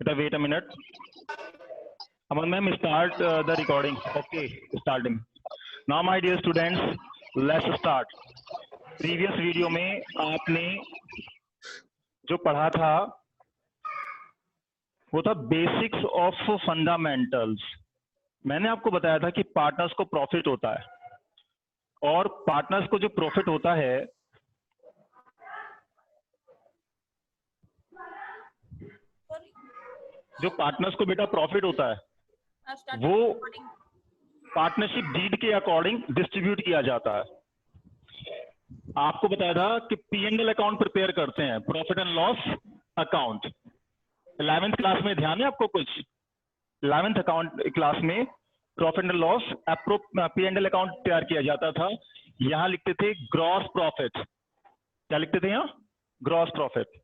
Better wait a minute. Aman ma'am, start the recording. Okay, starting. Now my dear students, let's start. Previous video में आपने जो पढ़ा था वो था बेसिक्स ऑफ फंडामेंटल्स। मैंने आपको बताया था कि पार्टनर्स को प्रॉफिट होता है और पार्टनर्स को जो प्रॉफिट होता है जो पार्टनर्स को बेटा प्रॉफिट होता है वो पार्टनरशिप डीड के अकॉर्डिंग डिस्ट्रीब्यूट किया जाता है। आपको बताया था कि P&L अकाउंट प्रिपेयर करते हैं, profit and loss account. 11th class में ध्यान है आपको कुछ? 11th अकाउंट क्लास में profit and loss P&L account तैयार किया जाता था। यहां लिखते थे ग्रॉस प्रॉफिट। क्या लिखते थे यहां? Gross profit.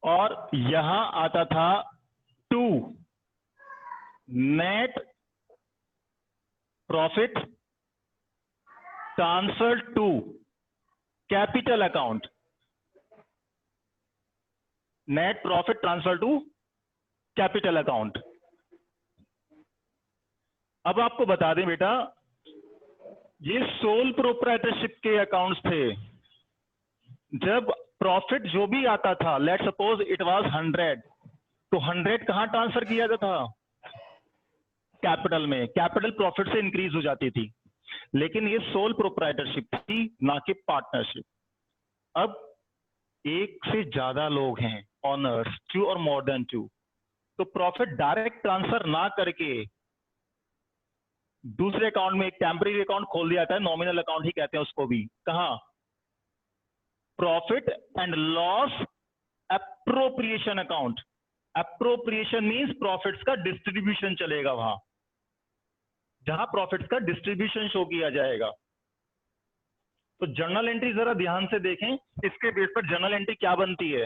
और यहां आता था to net profit transfer to capital account. Net profit transfer to capital account. अब आपको बता दें बेटा, ये सोल प्रोप्राइटरशिप के अकाउंट्स थे। जब प्रॉफिट जो भी आता था, लेट सपोज इट वाज 100, तो 100 कहां ट्रांसफर किया जाता था? कैपिटल में। कैपिटल प्रॉफिट से इंक्रीज हो जाती थी। लेकिन ये सोल प्रोप्राइटरशिप थी, ना कि पार्टनरशिप। अब एक से ज्यादा लोग हैं ऑनर्स, 2 और मोर देन 2, तो प्रॉफिट डायरेक्ट ट्रांसफर ना करके दूसरे अकाउंट में एक टेम्परेरी अकाउंट खोल दिया जाता है, नॉमिनल अकाउंट ही कहते हैं उसको भी। कहां? Profit and loss appropriation account. Appropriation means profits का डिस्ट्रीब्यूशन चलेगा वहां, जहां प्रॉफिट्स का डिस्ट्रीब्यूशन शो किया जाएगा। तो जर्नल एंट्री जरा ध्यान से देखें, इसके बेस पर जर्नल एंट्री क्या बनती है।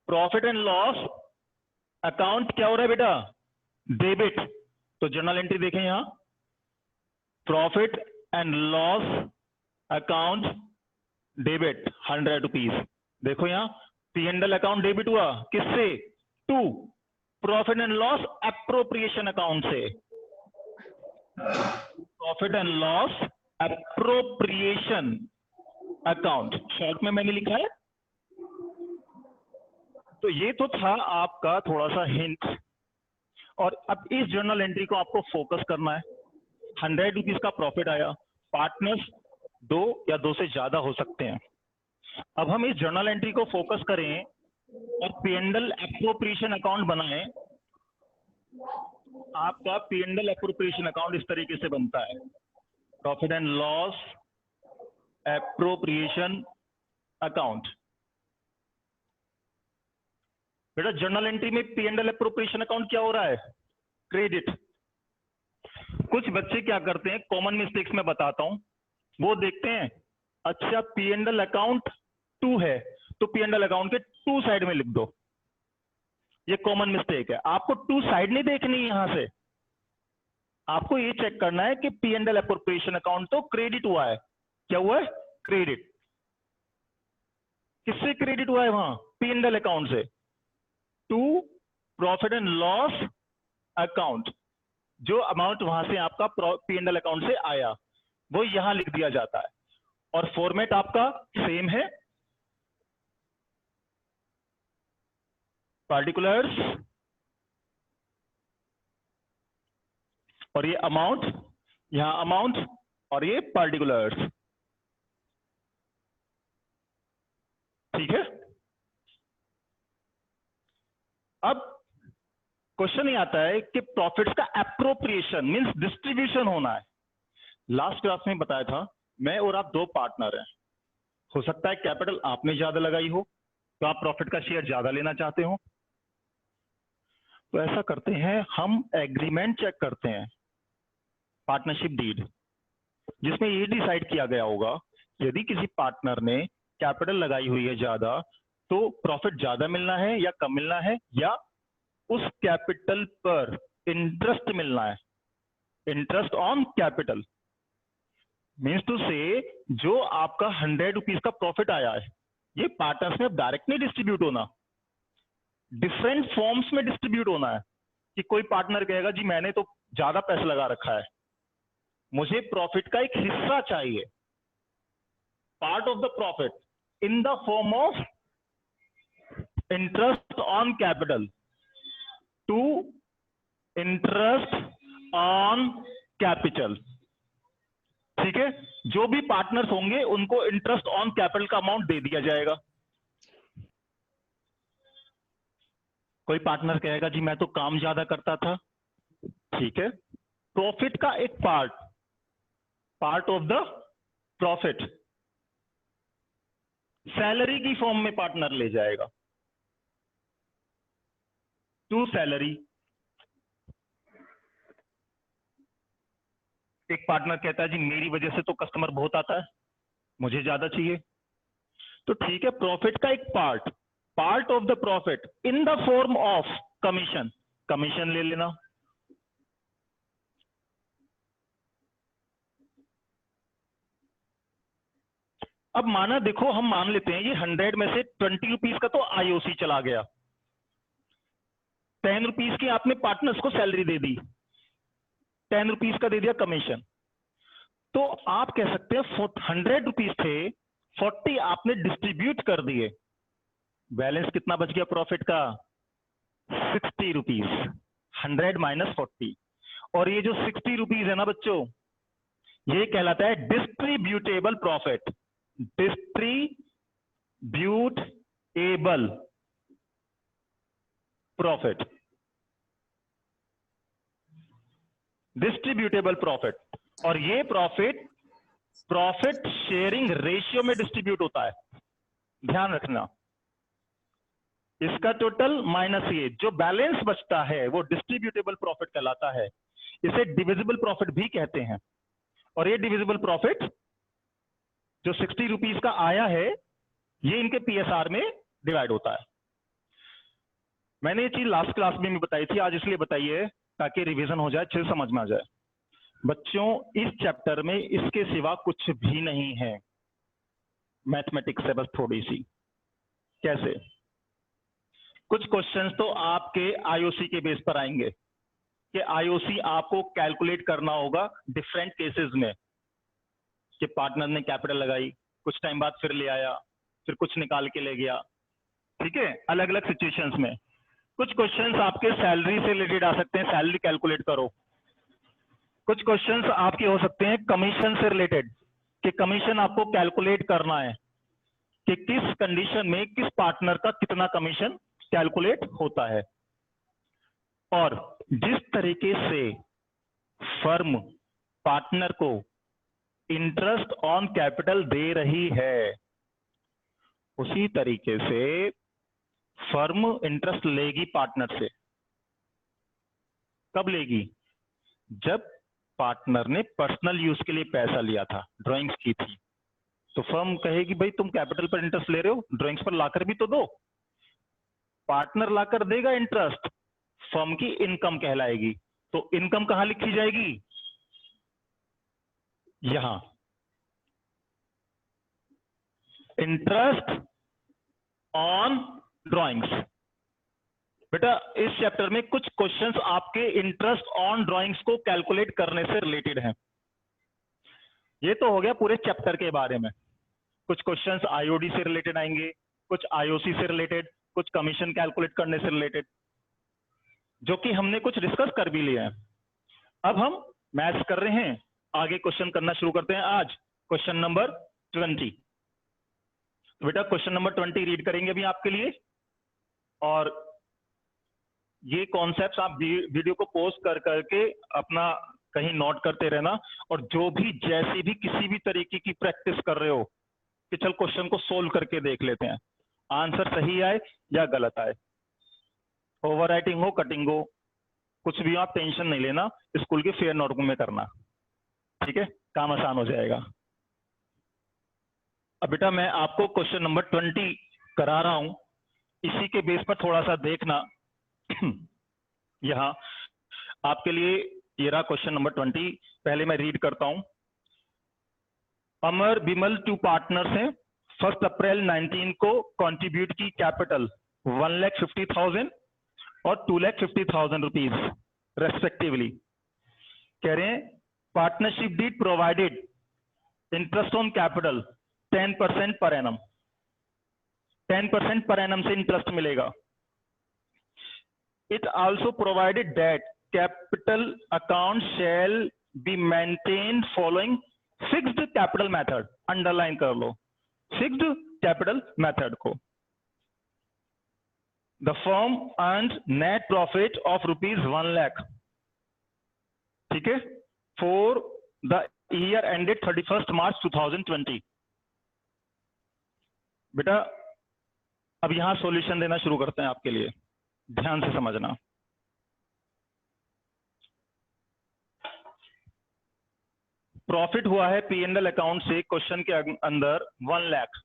प्रॉफिट एंड लॉस अकाउंट क्या हो रहा है बेटा? डेबिट। तो जर्नल एंट्री देखें यहां, profit and loss account debit 100 rupees. देखो यहां P&L अकाउंट डेबिट हुआ किससे? To profit and loss appropriation account से। Profit and loss appropriation account, short में मैंने लिखा है। तो ये तो था आपका थोड़ा सा हिंट। और अब इस जर्नल एंट्री को आपको फोकस करना है। 100 रुपीज का प्रॉफिट आया, पार्टनर्स 2 या 2 से ज्यादा हो सकते हैं। अब हम इस जर्नल एंट्री को फोकस करें और P&L एप्रोप्रिएशन अकाउंट बनाएं। आपका P&L एप्रोप्रिएशन अकाउंट इस तरीके से बनता है, profit and loss appropriation account. बेटा जर्नल एंट्री में P&L एप्रोप्रिएशन अकाउंट क्या हो रहा है? क्रेडिट। कुछ बच्चे क्या करते हैं, कॉमन मिस्टेक्स में बताता हूं, वो देखते हैं अच्छा P&L अकाउंट 2 है तो P&L अकाउंट के 2 साइड में लिख दो। ये कॉमन मिस्टेक है। आपको 2 साइड नहीं देखनी यहां से, आपको ये चेक करना है कि P&L एप्रोप्रिएशन अकाउंट तो क्रेडिट हुआ है। क्या हुआ है? क्रेडिट। किससे क्रेडिट हुआ है वहां? P&L अकाउंट से to profit and loss account. जो अमाउंट वहां से आपका P&L अकाउंट से आया वो यहां लिख दिया जाता है। और फॉर्मेट आपका सेम है, पार्टिकुलर्स और ये अमाउंट, यहां अमाउंट और ये पार्टिकुलर्स। ठीक है। अब क्वेश्चन ये आता है कि प्रॉफिट्स का एप्रोप्रिएशन मींस डिस्ट्रीब्यूशन होना है। लास्ट क्लास में बताया था, मैं और आप 2 पार्टनर हैं। हो सकता है कैपिटल आपने ज्यादा लगाई हो तो आप प्रॉफिट का शेयर ज्यादा लेना चाहते हो। तो ऐसा करते हैं, हम एग्रीमेंट चेक करते हैं, पार्टनरशिप डीड, जिसमें ये डिसाइड किया गया होगा यदि किसी पार्टनर ने कैपिटल लगाई हुई है ज्यादा तो प्रॉफिट ज्यादा मिलना है या कम मिलना है, या उस कैपिटल पर इंटरेस्ट मिलना है, interest on capital. Means to से जो आपका 100 रुपीज का प्रॉफिट आया है ये पार्टनर्स में अब डायरेक्ट नहीं डिस्ट्रीब्यूट होना, डिफरेंट फॉर्म्स में डिस्ट्रीब्यूट होना है। कि कोई पार्टनर कहेगा जी मैंने तो ज्यादा पैसा लगा रखा है, मुझे प्रॉफिट का एक हिस्सा चाहिए, part of the profit in the form of interest on capital to interest on capital. ठीक है, जो भी पार्टनर्स होंगे उनको इंटरेस्ट ऑन कैपिटल का अमाउंट दे दिया जाएगा। कोई पार्टनर कहेगा जी मैं तो काम ज्यादा करता था, ठीक है, प्रॉफिट का एक part of the profit salary की फॉर्म में पार्टनर ले जाएगा टू सैलरी। एक पार्टनर कहता है जी मेरी वजह से तो कस्टमर बहुत आता है, मुझे ज्यादा चाहिए, तो ठीक है, प्रॉफिट का एक part of the profit in the form of commission ले लेना। अब माना देखो, हम मान लेते हैं ये 100 में से 20 रुपीज का तो आईओसी चला गया, 10 रुपीज की आपने पार्टनर्स को सैलरी दे दी, 10 रुपीज का दे दिया कमीशन। तो आप कह सकते हैं 100 रुपीज थे, 40 आपने डिस्ट्रीब्यूट कर दिए, बैलेंस कितना बच गया प्रॉफिट का? 60 रुपीज। 100 माइनस 40, और ये जो 60 रुपीज है ना बच्चों, ये कहलाता है distributable profit. Distributable profit, distributable profit, और ये प्रॉफिट शेयरिंग रेशियो में डिस्ट्रीब्यूट होता है, ध्यान रखना। इसका टोटल माइनस ये जो बैलेंस बचता है वो डिस्ट्रीब्यूटेबल प्रॉफिट कहलाता है। इसे डिविजिबल प्रॉफिट भी कहते हैं। और ये डिविजिबल प्रॉफिट जो 60 रुपीज का आया है, ये इनके पीएसआर में डिवाइड होता है। मैंने ये चीज लास्ट क्लास में भी बताई थी, आज इसलिए बताइए ताकि रिवीजन हो जाए, अच्छे से समझ में आ जाए। बच्चों इस चैप्टर में इसके सिवा कुछ भी नहीं है, मैथमेटिक्स है बस थोड़ी सी। कैसे? कुछ क्वेश्चंस तो आपके आईओसी के बेस पर आएंगे कि आईओसी आपको कैलकुलेट करना होगा डिफरेंट केसेस में, कि पार्टनर ने कैपिटल लगाई, कुछ टाइम बाद फिर ले आया, फिर कुछ निकाल के ले गया, ठीक है, अलग अलग सिचुएशंस में। कुछ क्वेश्चंस आपके सैलरी से रिलेटेड आ सकते हैं, सैलरी कैलकुलेट करो। कुछ क्वेश्चंस आपके हो सकते हैं कमीशन से रिलेटेड, कि कमीशन आपको कैलकुलेट करना है कि किस कंडीशन में किस पार्टनर का कितना कमीशन कैलकुलेट होता है। और जिस तरीके से फर्म पार्टनर को इंटरेस्ट ऑन कैपिटल दे रही है, उसी तरीके से फर्म इंटरेस्ट लेगी पार्टनर से। कब लेगी? जब पार्टनर ने पर्सनल यूज के लिए पैसा लिया था, ड्राइंग्स की थी, तो फर्म कहेगी भाई तुम कैपिटल पर इंटरेस्ट ले रहे हो, ड्राइंग्स पर लाकर भी तो दो। पार्टनर लाकर देगा इंटरेस्ट, फर्म की इनकम कहलाएगी। तो इनकम कहां लिखी जाएगी? यहां, इंटरेस्ट ऑन ड्राइंग्स। बेटा इस चैप्टर में कुछ क्वेश्चंस आपके इंटरेस्ट ऑन ड्राइंग्स को कैलकुलेट करने से रिलेटेड हैं। ये तो हो गया पूरे चैप्टर के बारे में। कुछ क्वेश्चंस आईओडी से रिलेटेड आएंगे, कुछ आईओसी से रिलेटेड, कुछ कमीशन कैलकुलेट करने से रिलेटेड, जो कि हमने कुछ डिस्कस कर भी लिया है। अब हम मैथ्स कर रहे हैं, आगे क्वेश्चन करना शुरू करते हैं। आज क्वेश्चन नंबर 20। तो बेटा क्वेश्चन नंबर 20 रीड करेंगे अभी आपके लिए, और ये कॉन्सेप्ट्स आप वीडियो को पॉज कर करके अपना कहीं नोट करते रहना। और जो भी जैसे भी किसी भी तरीके की प्रैक्टिस कर रहे हो कि चल क्वेश्चन को सोल्व करके देख लेते हैं, आंसर सही आए या गलत आए, ओवरराइटिंग हो कटिंग हो, कुछ भी आप टेंशन नहीं लेना, स्कूल के फेयर नोटबुक में करना, ठीक है, काम आसान हो जाएगा। अब बेटा मैं आपको क्वेश्चन नंबर 20 करा रहा हूं, इसी के बेस पर थोड़ा सा देखना। यहां आपके लिए ये रहा क्वेश्चन नंबर 20। पहले मैं रीड करता हूं। अमर विमल 2 पार्टनर्स हैं, 1 अप्रैल 19 को कंट्रीब्यूट की कैपिटल 1,50,000 और 2,50,000 रुपीज रेस्पेक्टिवली। कह रहे हैं partnership deed provided interest on capital 10% per annum, 10% per annum से इंटरेस्ट मिलेगा। It also provided that capital account shall be maintain following fixed capital method, underline कर लो फिक्स्ड कैपिटल मेथड को। The firm earned net profit of ₹1 lakh, ठीक है, for the year ended 31 March 2020। बेटा अब यहां सॉल्यूशन देना शुरू करते हैं आपके लिए, ध्यान से समझना। प्रॉफिट हुआ है P&L अकाउंट से क्वेश्चन के अंदर 1 लाख।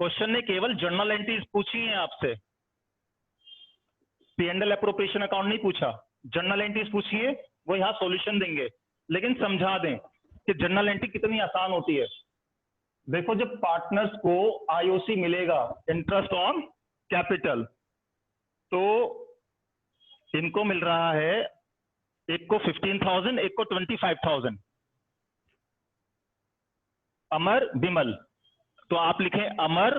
क्वेश्चन ने केवल जर्नल एंट्रीज पूछी है आपसे, P&L एप्रोप्रिएशन अकाउंट नहीं पूछा, जर्नल एंट्रीज पूछी है, वो यहां सॉल्यूशन देंगे। लेकिन समझा दें कि जर्नल एंट्री कितनी आसान होती है। देखो जब पार्टनर्स को IOC मिलेगा, इंटरेस्ट ऑन कैपिटल, तो इनको मिल रहा है, एक को 15,000, एक को 25,000। अमर बिमल, तो आप लिखें अमर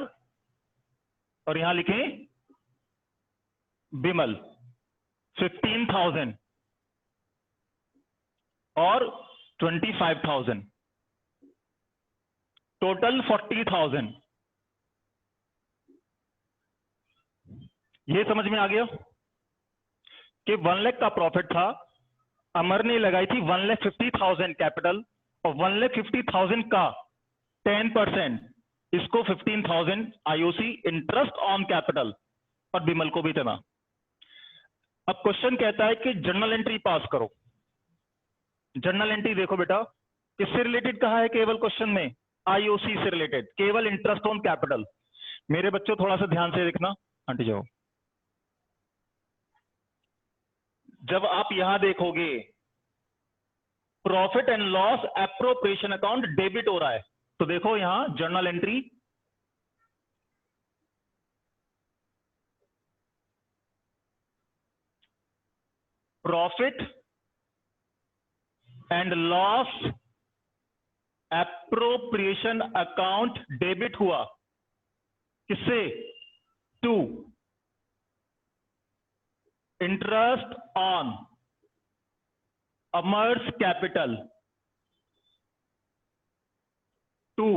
और यहां लिखें बिमल। 15,000 और 25,000, टोटल 40,000। ये समझ में आ गया कि 1 लाख का प्रॉफिट था, अमर ने लगाई थी 1,50,000 कैपिटल, और 1,50,000 का 10%, इसको 15,000 IOC इंटरेस्ट ऑन कैपिटल, और बिमल को भी देना। अब क्वेश्चन कहता है कि जर्नल एंट्री पास करो। जर्नल एंट्री देखो बेटा, किससे रिलेटेड कहा है केवल क्वेश्चन में? IOC से रिलेटेड, केवल इंटरेस्ट ऑन कैपिटल। मेरे बच्चों थोड़ा सा ध्यान से देखना, हट जाओ। जब आप यहां देखोगे profit and loss appropriation account debit हो रहा है, तो देखो यहां journal entry, profit and loss appropriation account debit हुआ किससे? To interest on Amar's capital, to,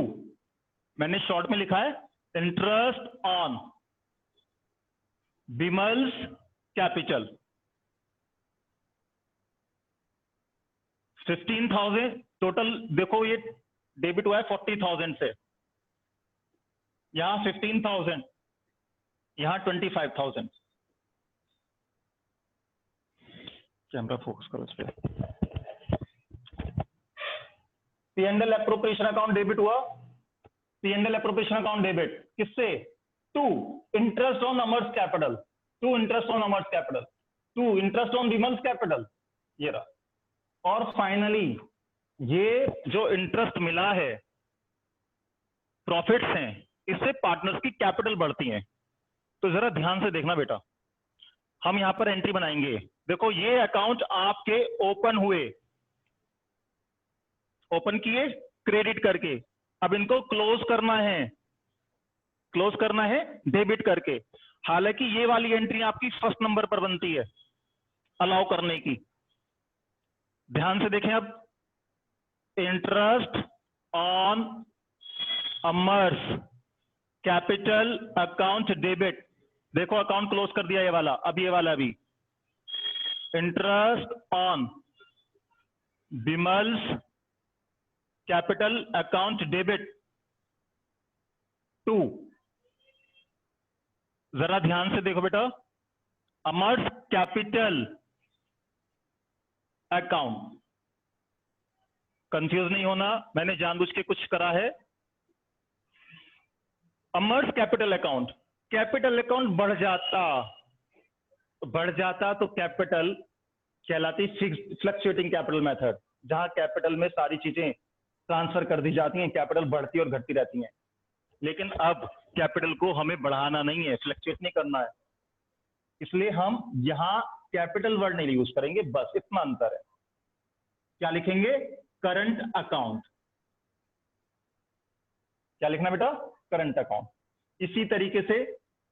मैंने शॉर्ट में लिखा है interest on Bimal's capital. 15,000 total, देखो ये डेबिट हुआ है 40,000 से, यहां 15,000, यहां 25,000। कैमरा फोकस करो इस पे। P&L एप्रोप्रिएशन अकाउंट डेबिट हुआ, P&L एप्रोप्रिएशन अकाउंट डेबिट किससे? To interest on Amar's capital, to interest on Amar's capital, to interest on Bimal's capital, ये रहा। और फाइनली ये जो इंटरेस्ट मिला है, प्रॉफिट्स हैं, इससे पार्टनर्स की कैपिटल बढ़ती है। तो जरा ध्यान से देखना बेटा, हम यहां पर एंट्री बनाएंगे। देखो ये अकाउंट आपके ओपन हुए, ओपन किए क्रेडिट करके, अब इनको क्लोज करना है, क्लोज करना है डेबिट करके। हालांकि ये वाली एंट्री आपकी फर्स्ट नंबर पर बनती है अलाउ करने की। ध्यान से देखें, अब interest on Amar's capital account debit, देखो अकाउंट क्लोज कर दिया ये वाला, अब ये वाला भी interest on Bimal's capital account debit to. जरा ध्यान से देखो बेटा, अमर्स कैपिटल अकाउंट, कंफ्यूज नहीं होना, मैंने जानबूझ के कुछ करा है। अमर्स कैपिटल अकाउंट, कैपिटल अकाउंट बढ़ जाता तो कैपिटल कहलाती फिक्स्ड फ्लक्चुएटिंग कैपिटल मेथड, जहां कैपिटल में सारी चीजें ट्रांसफर कर दी जाती हैं, कैपिटल बढ़ती और घटती रहती हैं। लेकिन अब कैपिटल को हमें बढ़ाना नहीं है, फ्लक्चुएट नहीं करना है, इसलिए हम यहां कैपिटल वर्ड नहीं यूज करेंगे, बस इतना अंतर है। क्या लिखेंगे? Current account. क्या लिखना बेटा? Current account. इसी तरीके से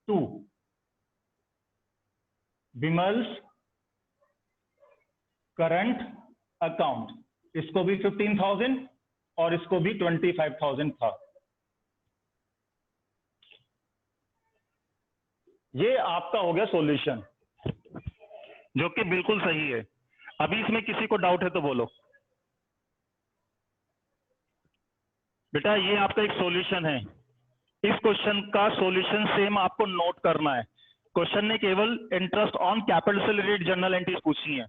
टू विमल्स करंट अकाउंट, इसको भी 15,000 और इसको भी 25,000 था। ये आपका हो गया सॉल्यूशन, जो कि बिल्कुल सही है। अभी इसमें किसी को डाउट है तो बोलो। बेटा ये आपका एक सॉल्यूशन है, इस क्वेश्चन का सॉल्यूशन सेम आपको नोट करना है। क्वेश्चन ने केवल इंटरेस्ट ऑन कैपिटल से रिलेटेड जर्नल एंट्रीज पूछी है,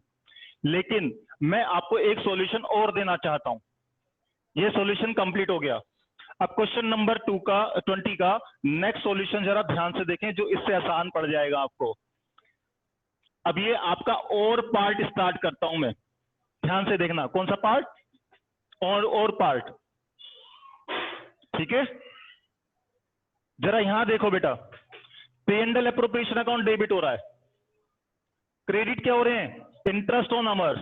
लेकिन मैं आपको एक सॉल्यूशन और देना चाहता हूं। ये सॉल्यूशन कंप्लीट हो गया। अब क्वेश्चन नंबर 20 का नेक्स्ट सॉल्यूशन जरा ध्यान से देखें, जो इससे आसान पड़ जाएगा आपको। अब ये आपका और पार्ट स्टार्ट करता हूं मैं, ध्यान से देखना। कौन सा पार्ट? और पार्ट, ठीक है। जरा यहां देखो बेटा, पे एंड एप्रोप्रिएशन अकाउंट डेबिट हो रहा है, क्रेडिट क्या हो रहे हैं? इंटरेस्ट ऑन अमर्स,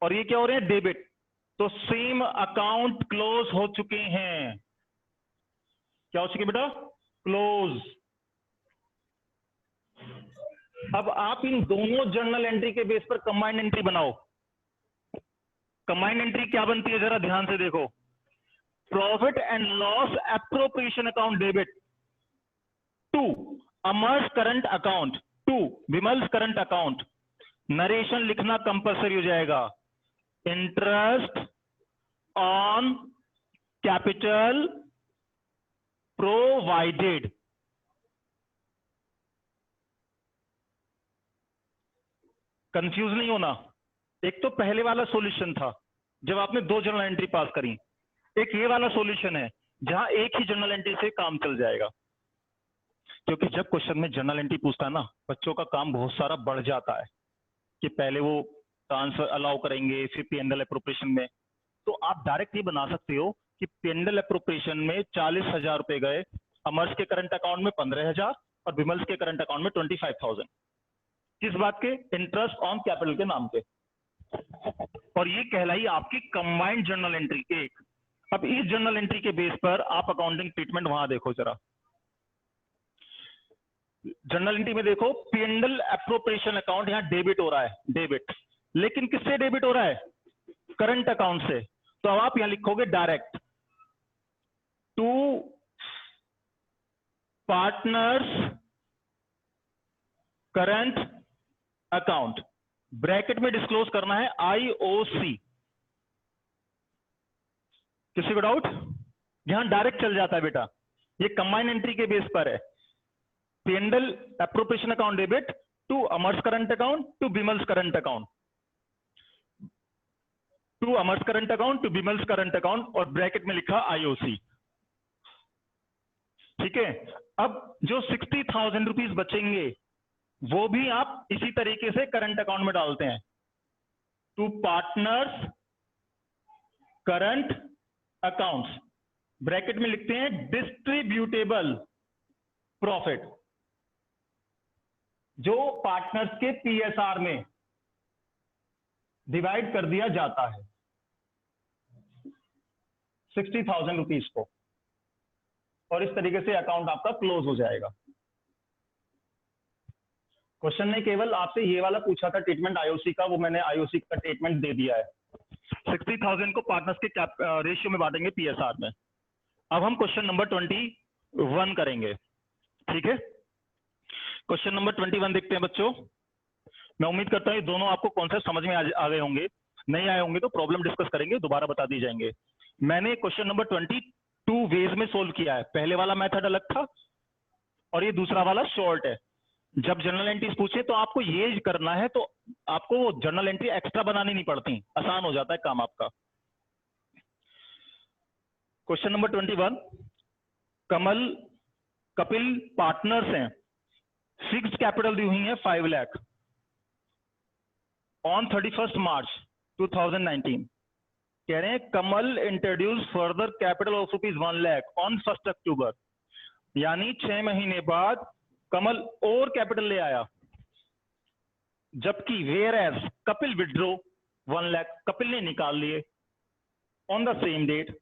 और ये क्या हो रहे हैं? डेबिट। तो सेम अकाउंट क्लोज हो चुके हैं। क्या हो चुके बेटा? क्लोज। अब आप इन दोनों जर्नल एंट्री के बेस पर कंबाइंड एंट्री बनाओ। कंबाइंड एंट्री क्या बनती है जरा ध्यान से देखो। Profit and loss appropriation account debit to Amar's current account to Vimal's current account. Narration लिखना कंपलसरी हो जाएगा। Interest on capital provided. Confuse नहीं होना। एक तो पहले वाला सॉल्यूशन था जब आपने दो जर्नल एंट्री पास करी, एक ये वाला सॉल्यूशन है जहां एक ही जर्नल एंट्री से काम चल जाएगा। क्योंकि जब क्वेश्चन में जर्नल एंट्री पूछता है ना, बच्चों का काम बहुत सारा बढ़ जाता है कि पहले वो ट्रांसफर अलाउ करेंगे, फिर पीएनएल एप्रोप्रिएशन में। तो आप डायरेक्ट ये बना सकते हो कि पीएनएल एप्रोप्रिएशन में 40,000 रुपए गए, अमर्स के करंट अकाउंट में 15,000 और विमल्स के करंट अकाउंट में 25,000। किस बात के? इंटरेस्ट ऑन कैपिटल के नाम पे। और ये कहलाई आपकी कंबाइंड जर्नल एंट्री एक। अब इस जर्नल एंट्री के बेस पर आप अकाउंटिंग ट्रीटमेंट वहां देखो जरा। जर्नल एंट्री में देखो, पीएनएल एप्रोप्रिएशन अकाउंट यहां डेबिट हो रहा है, डेबिट। लेकिन किससे डेबिट हो रहा है? करंट अकाउंट से। तो अब आप यहां लिखोगे direct to partners current account, bracket में डिस्क्लोज करना है आईओसी। किसी को डाउट? यहां डायरेक्ट चल जाता है बेटा, ये कंबाइंड एंट्री के बेस पर है। PNL appropriation account debit to Amar's current account to Vimal's current account, to Amar's current account to Vimal's current account, और ब्रैकेट में लिखा आईओसी। ठीक है। अब जो 60,000 रुपीज बचेंगे वो भी आप इसी तरीके से करंट अकाउंट में डालते हैं। To partners current accounts, bracket में लिखते हैं डिस्ट्रीब्यूटेबल प्रॉफिट, जो पार्टनर्स के पीएसआर में डिवाइड कर दिया जाता है 60,000 रुपीज को, और इस तरीके से अकाउंट आपका क्लोज हो जाएगा। क्वेश्चन ने केवल आपसे ये वाला पूछा था ट्रीटमेंट आईओसी का, वो मैंने आईओसी का ट्रीटमेंट दे दिया है। 60,000 को पार्टनर्स के रेशियो में बांटेंगे पीएसआर में। अब हम क्वेश्चन नंबर 21 करेंगे, ठीक है। क्वेश्चन नंबर 21 देखते हैं बच्चों। मैं उम्मीद करता हूं ये दोनों आपको कॉन्सेप्ट समझ में आ गए होंगे, नहीं आए होंगे तो प्रॉब्लम डिस्कस करेंगे, दोबारा बता दी जाएंगे। मैंने क्वेश्चन नंबर 22 वेज में सोल्व किया है। पहले वाला मेथड अलग था और ये दूसरा वाला शॉर्ट है। जब जर्नल एंट्रीज पूछे तो आपको ये करना है, तो आपको वो जर्नल एंट्री एक्स्ट्रा बनानी नहीं पड़ती, आसान हो जाता है काम आपका। क्वेश्चन नंबर 21, कपिल पार्टनर्स हैं, फिक्स्ड कैपिटल दी हुई है 5 लाख ऑन 31 मार्च 2019। कह रहे हैं Kamal introduce further capital of ₹1 lakh on 1 October, यानी 6 महीने बाद कमल और कैपिटल ले आया, जबकि whereas Kapil withdrew 1 lakh, Kapil ने निकाल लिए on the same date.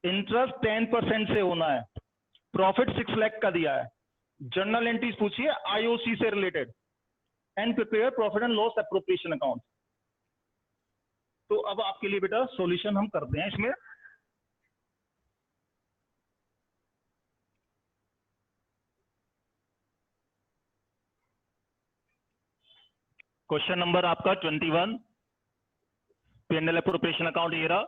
Interest 10% से होना है, प्रॉफिट 6 लाख का दिया है, जर्नल एंट्रीज पूछिए आईओसी से related, and prepare profit and loss appropriation account. तो अब आपके लिए बेटा सॉल्यूशन हम करते हैं इसमें। क्वेश्चन नंबर आपका 21, P&L एप्रोप्रिएशन अकाउंट ये रहा।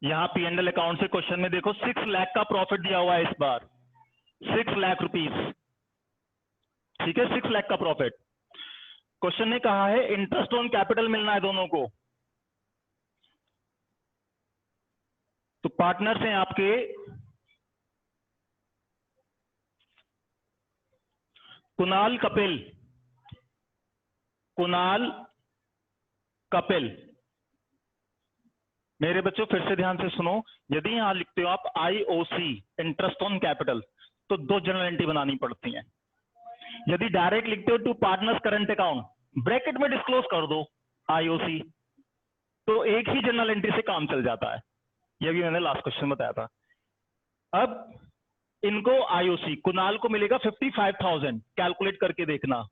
यहां P&L अकाउंट से क्वेश्चन में देखो 6 लाख का प्रॉफिट दिया हुआ है इस बार, 6 लाख रुपीस, ठीक है, 6 लाख का प्रॉफिट। क्वेश्चन ने कहा है इंटरेस्ट ऑन कैपिटल मिलना है दोनों को। तो पार्टनर्स हैं आपके कुणाल कपिल, कुणाल कपिल। मेरे बच्चों फिर से ध्यान से सुनो, यदि यहां लिखते हो आप आईओसी इंटरेस्ट ऑन कैपिटल तो 2 जनरल एंट्री बनानी पड़ती हैं। यदि डायरेक्ट लिखते हो to partners current account, bracket में डिस्क्लोज कर दो आईओसी, तो एक ही जनरल एंट्री से काम चल जाता है। यह भी मैंने लास्ट क्वेश्चन बताया था। अब इनको आईओसी, कुणाल को मिलेगा 55,000, कैलकुलेट करके देखना,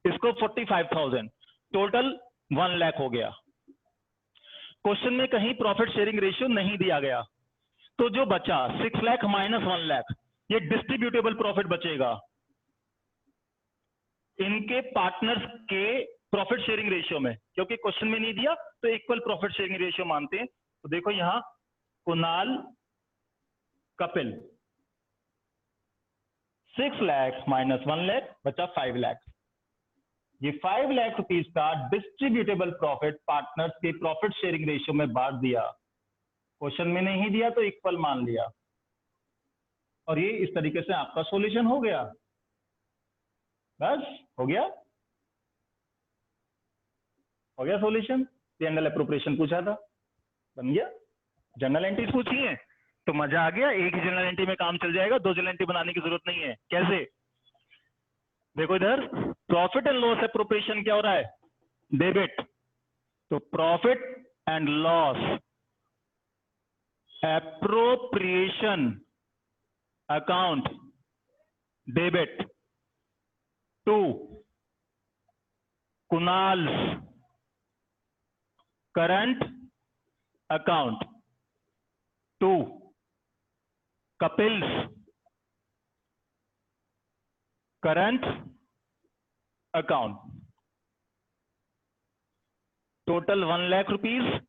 इसको 45,000, टोटल 1 लाख हो गया। क्वेश्चन में कहीं प्रॉफिट शेयरिंग रेशियो नहीं दिया गया, तो जो बचा 6 लाख माइनस 1 लाख, ये डिस्ट्रीब्यूटेबल प्रॉफिट बचेगा इनके पार्टनर्स के प्रॉफिट शेयरिंग रेशियो में, क्योंकि क्वेश्चन में नहीं दिया तो इक्वल प्रॉफिट शेयरिंग रेशियो मानते हैं। तो देखो यहां कुणाल कपिल 6 लाख माइनस 1 लाख बचा 5 लाख। ये 5 लाख रुपीस का डिस्ट्रीब्यूटेबल प्रॉफिट पार्टनर्स के प्रॉफिट शेयरिंग रेशियो में बांट दिया। क्वेश्चन में नहीं दिया तो इक्वल मान लिया, और ये इस तरीके से आपका सॉल्यूशन हो गया। बस हो गया, हो गया सॉल्यूशन। P&L एप्रोप्रिएशन पूछा था, बन गया। जनरल एंट्रीज पूछी है तो मजा आ गया, एक ही जनरल एंट्री में काम चल जाएगा, 2 जनरल एंट्री बनाने की जरूरत नहीं है। कैसे? देखो इधर प्रॉफिट एंड लॉस एप्रोप्रिएशन क्या हो रहा है, डेबिट, तो profit and loss appropriation account debit to Kunal's current account to Kapil's current account, total 1 lakh rupees.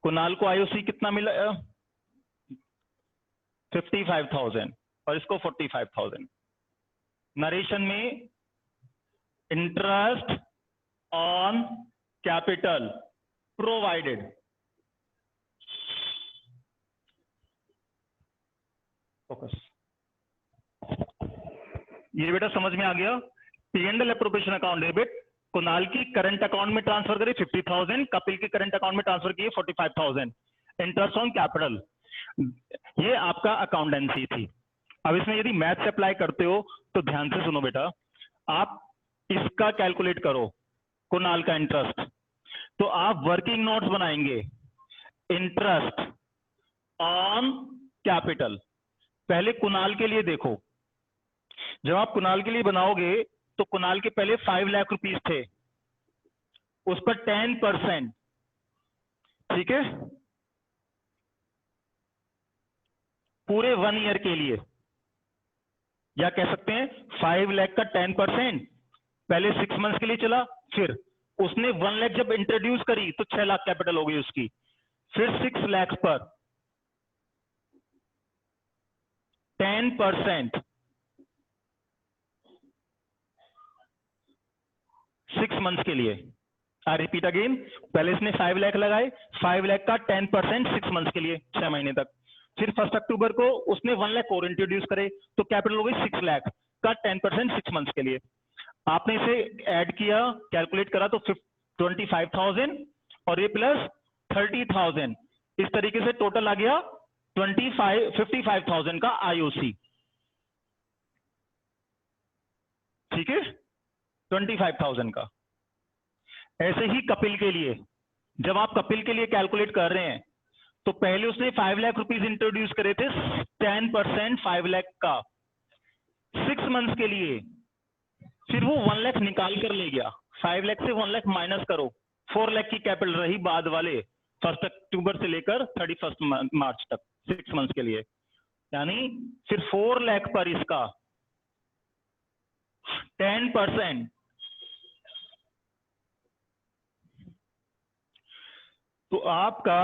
Kunal को आईओसी कितना मिला, 55,000 और इसको 45,000। नरेशन में interest on capital provided, focus, ये बेटा समझ में आ गया। P&L appropriation account debit, Kunal की करंट अकाउंट में ट्रांसफर करी 50,000, कपिल के करंट अकाउंट में ट्रांसफर किए 45,000, इंटरेस्ट ऑन कैपिटल। ये आपका अकाउंटेंसी थी। अब इसमें यदि मैथ से अप्लाई करते हो तो ध्यान से सुनो बेटा, आप इसका कैलकुलेट करो कुणाल का इंटरेस्ट, तो आप वर्किंग नोट्स बनाएंगे इंटरेस्ट ऑन कैपिटल। पहले कुणाल के लिए देखो, जब आप कुणाल के लिए बनाओगे तो कुणाल के पहले 5 लाख रुपीस थे, उस पर 10%, ठीक है, पूरे 1 ईयर के लिए, या कह सकते हैं 5 लाख का 10% पहले 6 मंथ्स के लिए चला, फिर उसने 1 लाख जब इंट्रोड्यूस करी तो 6 लाख कैपिटल हो गई उसकी, फिर 6 लाख पर 10% 6 मंथ्स के लिए। आई रिपीट अगेन, पहले इसने 5 लाख लगाए, 5 लाख का 10% 6 मंथ्स के लिए, 6 महीने तक। फिर 1 अक्टूबर को उसने 1 लाख और इंट्रोड्यूस करे तो कैपिटल हो गई 6 लाख का 10% 6 मंथ्स के लिए। आपने इसे ऐड किया, कैलकुलेट करा तो 25,000 और ये प्लस 30,000, इस तरीके से टोटल आ गया 55,000 का आईओसी। ठीक है, 25,000 का। ऐसे ही कपिल के लिए, जब आप कपिल के लिए कैलकुलेट कर रहे हैं तो पहले उसने 5 लाख रुपीज इंट्रोड्यूस करे थे, 10% 5 लाख का 6 मंथ्स के लिए, फिर वो 1 लाख निकाल कर ले गया। 5 लाख से 1 लाख माइनस करो, 4 लाख की कैपिटल रही बाद वाले 1 अक्टूबर से लेकर 31 मार्च तक 6 मंथ्स के लिए, यानी फिर 4 लाख पर इसका 10%, तो आपका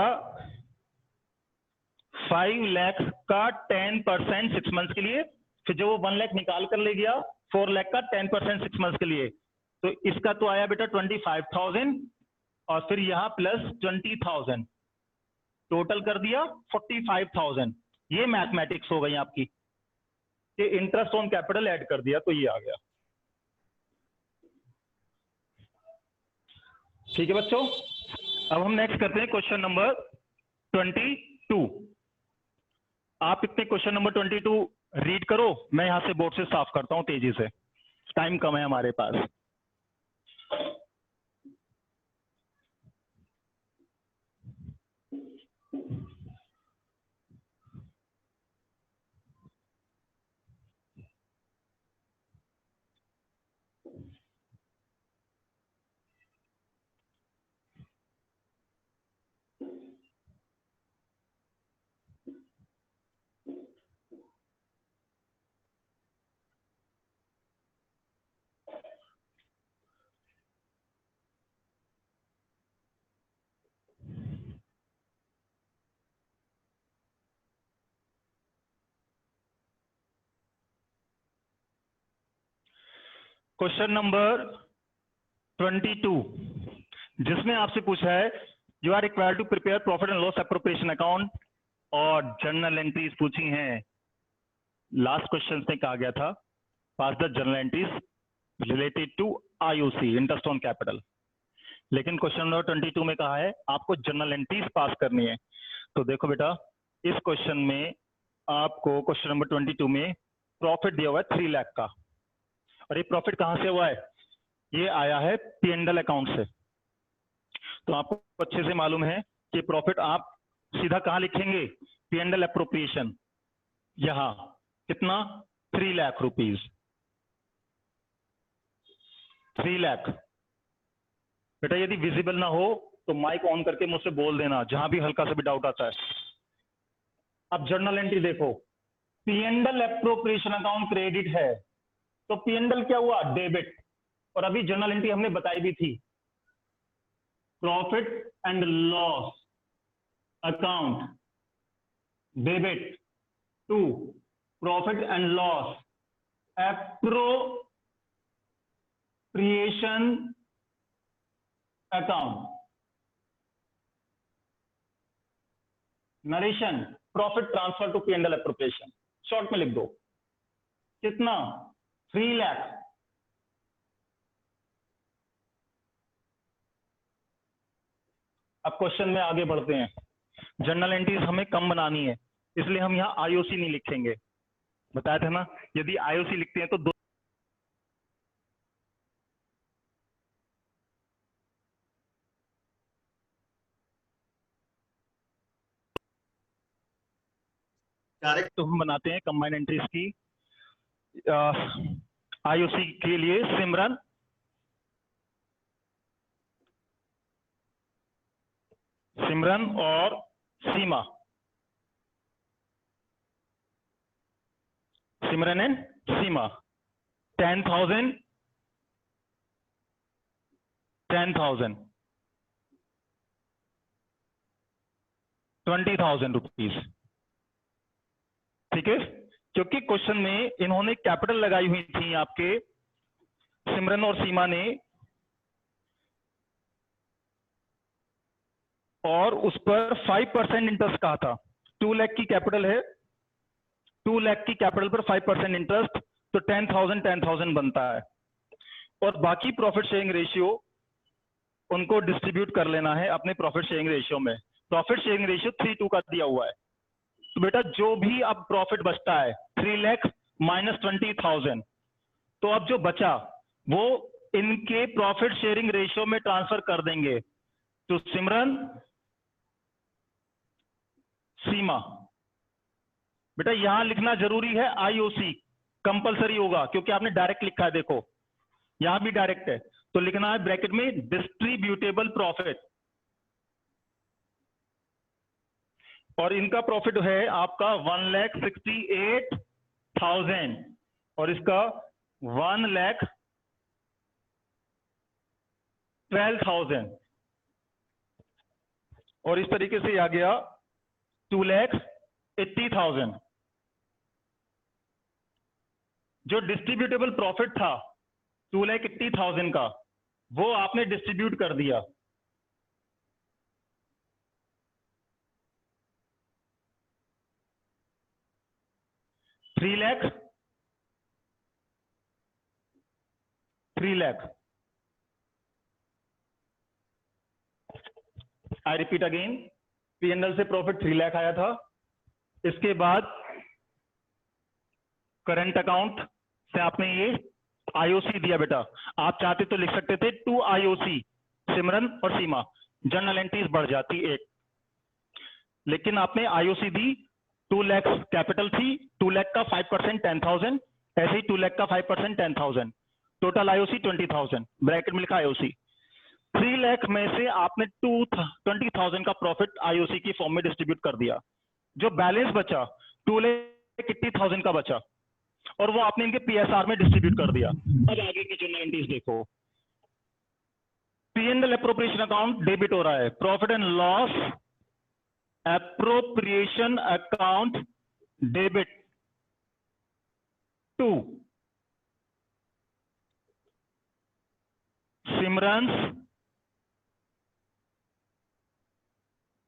5 लाख का 10% 6 मंथ्स के लिए, फिर जो वो 1 लाख निकाल कर ले गया 4 लाख का 10% 6 मंथ्स के लिए, तो इसका तो आया बेटा 25,000 और फिर यहां प्लस 20,000, टोटल कर दिया 45,000। ये मैथमेटिक्स हो गई आपकी, ये इंटरेस्ट ऑन कैपिटल ऐड कर दिया तो ये आ गया। ठीक है बच्चों, अब हम नेक्स्ट करते हैं क्वेश्चन नंबर 22। आप इतने क्वेश्चन नंबर 22 रीड करो, मैं यहां से बोर्ड से साफ करता हूं तेजी से, टाइम कम है हमारे पास। क्वेश्चन नंबर 22, जिसमें आपसे पूछा है you are required to prepare profit and loss appropriation account और जर्नल एंट्रीज पूछी हैं। लास्ट क्वेश्चन में कहा गया था pass the journal entries related to IOC, interest on capital, लेकिन क्वेश्चन नंबर 22 में कहा है आपको जर्नल एंट्रीज पास करनी है। तो देखो बेटा, इस क्वेश्चन में आपको क्वेश्चन नंबर 22 में प्रॉफिट दिया हुआ है 3 लाख का, और ये प्रॉफिट कहां से हुआ है, ये आया है P&L अकाउंट से। तो आपको अच्छे से मालूम है कि प्रॉफिट आप सीधा कहां लिखेंगे, P&L एप्रोप्रिएशन, यहां कितना 3 लाख रुपीज, 3 लाख। बेटा यदि विजिबल ना हो तो माइक ऑन करके मुझसे बोल देना जहां भी हल्का सा भी डाउट आता है। अब जर्नल एंट्री देखो, P&L एप्रोप्रिएशन अकाउंट क्रेडिट है, तो P&L क्या हुआ, डेबिट, और अभी जर्नल एंट्री हमने बताई भी थी, profit and loss account debit to profit and loss appropriation account. Narration, profit transfer to P&L appropriation, short में लिख दो, कितना 3 लाख। अब क्वेश्चन में आगे बढ़ते हैं। जर्नल एंट्रीज हमें कम बनानी है, इसलिए हम यहाँ आईओसी नहीं लिखेंगे, बताया था ना, यदि आईओसी लिखते हैं तो दो डायरेक्ट तो हम बनाते हैं कंबाइंड एंट्रीज की। आईओसी के लिए सिमरन, सिमरन और सीमा, सिमरन एंड सीमा 10,000 10,000 20,000 रुपीज। ठीक है, क्योंकि क्वेश्चन में इन्होंने कैपिटल लगाई हुई थी आपके सिमरन और सीमा ने, और उस पर 5% इंटरेस्ट कहा था। 2 लाख की कैपिटल है, 2 लाख की कैपिटल पर 5% इंटरेस्ट, तो 10,000 10,000 बनता है। और बाकी प्रॉफिट शेयरिंग रेशियो उनको डिस्ट्रीब्यूट कर लेना है अपने प्रॉफिट शेयरिंग रेशियो में। प्रॉफिट शेयरिंग रेशियो 3:2 का दिया हुआ है। तो बेटा जो भी अब प्रॉफिट बचता है 3 लाख माइनस 20,000, तो अब जो बचा वो इनके प्रॉफिट शेयरिंग रेशियो में ट्रांसफर कर देंगे। तो सिमरन, सीमा, बेटा यहां लिखना जरूरी है, आईओसी कंपलसरी होगा क्योंकि आपने डायरेक्ट लिखा है। देखो यहां भी डायरेक्ट है, तो लिखना है ब्रैकेट में डिस्ट्रीब्यूटेबल प्रॉफिट, और इनका प्रॉफिट है आपका 1,68,000 और इसका 1,12,000 और इस तरीके से आ गया 2,80,000। जो डिस्ट्रीब्यूटेबल प्रॉफिट था 2,80,000 का, वो आपने डिस्ट्रीब्यूट कर दिया। Three lakh I repeat again, PNL से प्रॉफिट 3 लाख आया था। इसके बाद करंट अकाउंट से आपने ये आईओसी दिया। बेटा आप चाहते तो लिख सकते थे 2 आईओसी, सिमरन और सीमा, जर्नल एंट्रीज बढ़ जाती एक, लेकिन आपने आईओसी दी। 2 लाख कैपिटल थी, 2 लाख का 5% 10,000, ऐसे ही 2 लाख का 5% 10,000, टोटल आईओसी 20,000, ब्रैकेट में लिखा आईओसी। 3 लाख में से आपने 20,000 का प्रॉफिट आईओसी की फॉर्म में डिस्ट्रीब्यूट कर दिया। जो बैलेंस बचा 2,80,000 का बचा, और वो आपने इनके पीएसआर में डिस्ट्रीब्यूट कर दिया। अब आगे की जर्नल एंट्रीज देखो। पीएनएल एप्रोप्रिएशन अकाउंट डेबिट हो रहा है, profit and loss appropriation account debit to Simran's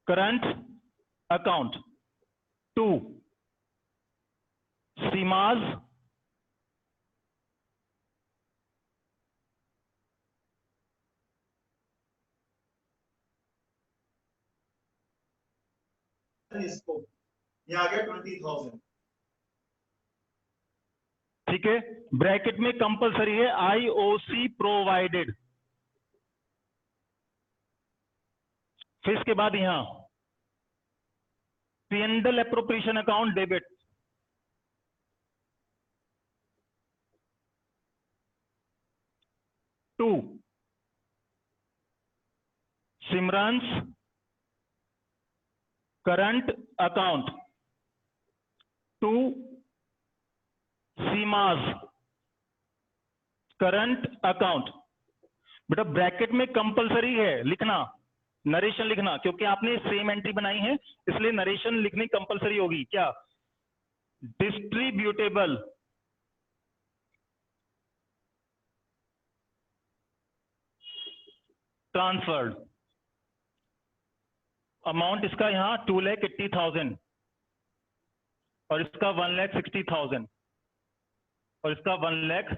current account, to Seema's इसको, ये आ गया 20,000। ठीक है, ब्रैकेट में कंपलसरी है आईओसी प्रोवाइडेड। फिर इसके बाद यहां PNL appropriation account debit to Simran's current account, to Seema's current account. बेटा ब्रैकेट में कंपलसरी है लिखना, नरेशन लिखना, क्योंकि आपने सेम एंट्री बनाई है इसलिए नरेशन लिखनी कंपलसरी होगी। क्या? डिस्ट्रीब्यूटेबल ट्रांसफर्ड अमाउंट, इसका यहां 2,80,000 और इसका 1,60,000 और इसका 1,12,000।